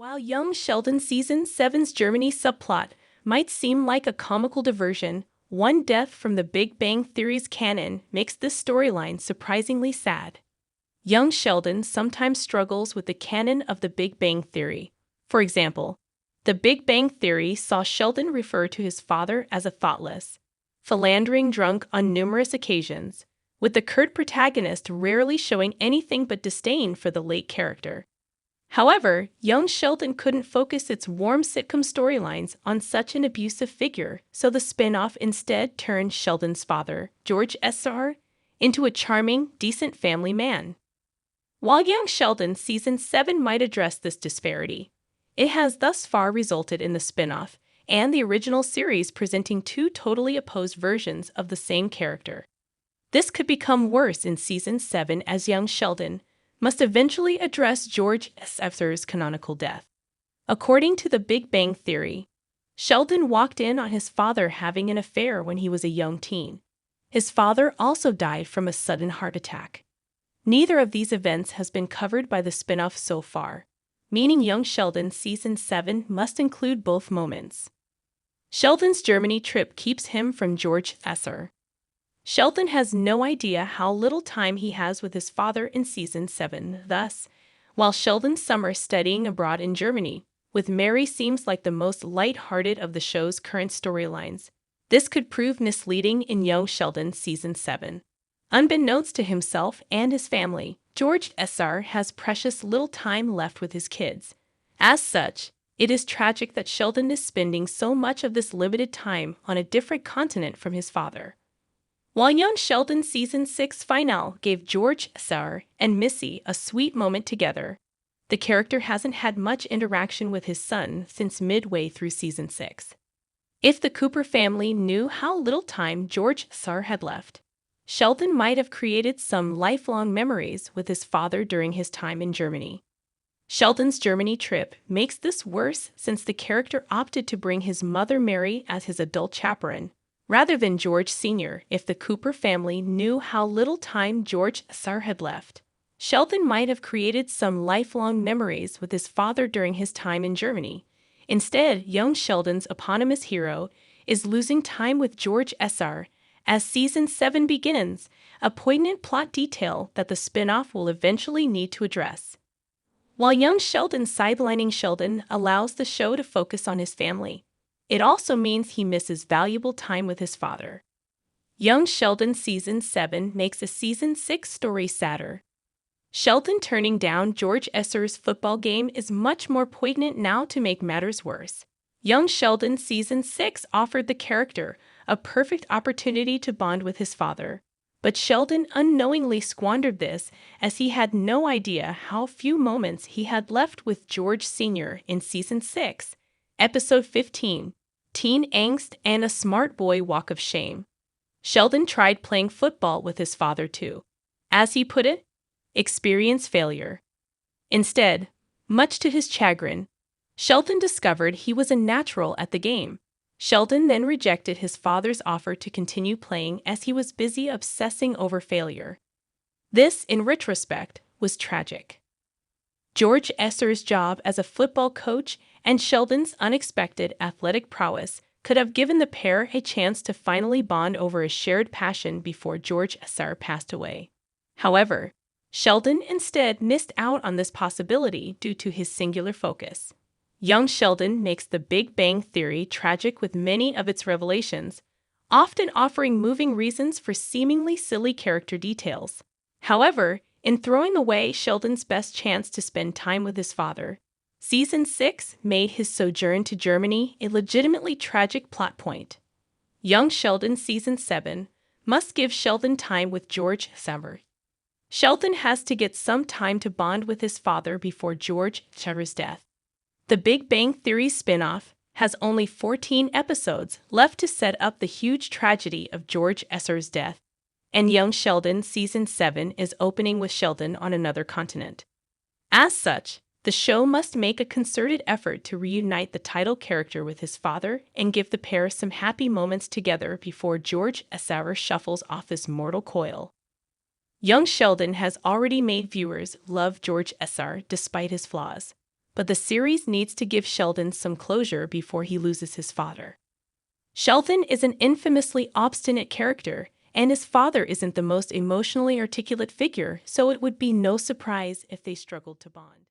While young Sheldon Season 7's Germany subplot might seem like a comical diversion, one death from the Big Bang Theory's canon makes this storyline surprisingly sad. Young Sheldon sometimes struggles with the canon of the Big Bang Theory. For example, the Big Bang Theory saw Sheldon refer to his father as a thoughtless, philandering drunk on numerous occasions, with the curt protagonist rarely showing anything but disdain for the late character. However, young Sheldon couldn't focus its warm sitcom storylines on such an abusive figure, so the spin-off instead turned Sheldon's father, George S.R., into a charming, decent family man. While Young Sheldon Season 7 might address this disparity, it has thus far resulted in the spin-off and the original series presenting two totally opposed versions of the same character. This could become worse in Season 7 as young Sheldon must eventually address George S.R.'s canonical death. According to the Big Bang Theory, Sheldon walked in on his father having an affair when he was a young teen. His father also died from a sudden heart attack. Neither of these events has been covered by the spin-off so far, meaning Young Sheldon Season 7 must include both moments. Sheldon's Germany trip keeps him from George S.R. Sheldon has no idea how little time he has with his father in Season 7. Thus, while Sheldon's summer studying abroad in Germany with Mary seems like the most light-hearted of the show's current storylines, this could prove misleading in Young Sheldon Season 7. Unbeknownst to himself and his family, George S.R. has precious little time left with his kids. As such, it is tragic that Sheldon is spending so much of this limited time on a different continent from his father. While Young Sheldon Season 6 finale gave George S.R. and Missy a sweet moment together, the character hasn't had much interaction with his son since midway through Season 6. If the Cooper family knew how little time George S.R. had left, Sheldon might have created some lifelong memories with his father during his time in Germany. Sheldon's Germany trip makes this worse since the character opted to bring his mother Mary as his adult chaperone, rather than George Sr. If the Cooper family knew how little time George S.R. had left, Sheldon might have created some lifelong memories with his father during his time in Germany. Instead, young Sheldon's eponymous hero is losing time with George S.R. as Season 7 begins, a poignant plot detail that the spin-off will eventually need to address. While young Sheldon sidelining Sheldon allows the show to focus on his family, it also means he misses valuable time with his father. Young Sheldon Season 7 makes a Season 6 story sadder. Sheldon turning down George S.R.'s football game is much more poignant now to make matters worse. Young Sheldon Season 6 offered the character a perfect opportunity to bond with his father, but Sheldon unknowingly squandered this as he had no idea how few moments he had left with George Sr. in Season 6. Episode 15, Teen Angst and a Smart Boy Walk of Shame. Sheldon tried playing football with his father too. As he put it, experience failure. Instead, much to his chagrin, Sheldon discovered he was a natural at the game. Sheldon then rejected his father's offer to continue playing as he was busy obsessing over failure. This, in retrospect, was tragic. George S.R.'s job as a football coach and Sheldon's unexpected athletic prowess could have given the pair a chance to finally bond over a shared passion before George S.R. passed away. However, Sheldon instead missed out on this possibility due to his singular focus. Young Sheldon makes the Big Bang Theory tragic with many of its revelations, often offering moving reasons for seemingly silly character details. However, in throwing away Sheldon's best chance to spend time with his father, Season 6 made his sojourn to Germany a legitimately tragic plot point. Young Sheldon Season 7 must give Sheldon time with George S.R. Sheldon has to get some time to bond with his father before George S.R.'s death. The Big Bang Theory spin-off has only 14 episodes left to set up the huge tragedy of George S.R.'s death, and Young Sheldon Season 7 is opening with Sheldon on another continent. As such, the show must make a concerted effort to reunite the title character with his father and give the pair some happy moments together before George S.R. shuffles off this mortal coil. Young Sheldon has already made viewers love George S.R. despite his flaws. but the series needs to give Sheldon some closure before he loses his father. Sheldon is an infamously obstinate character, and his father isn't the most emotionally articulate figure, so it would be no surprise if they struggled to bond.